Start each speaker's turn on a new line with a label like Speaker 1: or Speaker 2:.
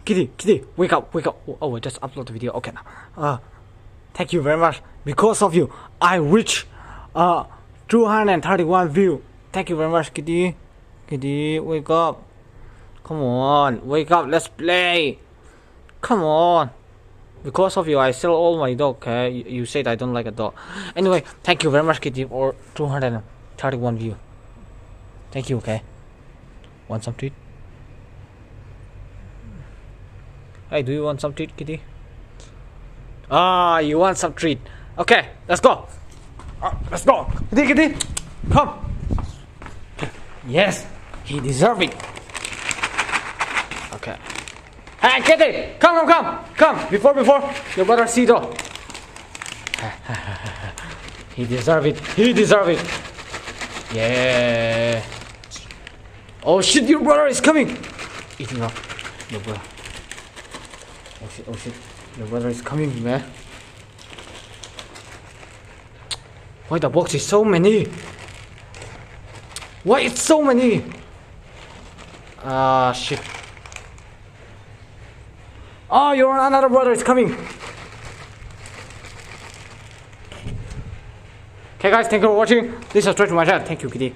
Speaker 1: Kitty, wake up. Oh, I just upload the video. Okay now. Thank you very much. Because of you, I reach 231 view. Thank you very much, Kitty. Kitty, wake up. Come on, wake up. Let's play. Come on. Because of you, I sell all my dog. Okay, you said I don't like a dog. Anyway, thank you very much, Kitty, for 231 view. Thank you. Okay. Want some treat? Hey, do you want some treat, Kitty? You want some treat? Okay, let's go. Let's go, Kitty. Come. Yes, he deserves it. Okay. Hey, Kitty, come. Before your brother see though. He deserves it. Yeah. Oh shit, your brother is coming. Eating up your brother. Oh shit, your brother is coming, man. Why the box is so many? Why it's so many? Shit. Oh, your another brother is coming. Okay guys, thank you for watching. Please subscribe to my channel. Thank you, Kitty.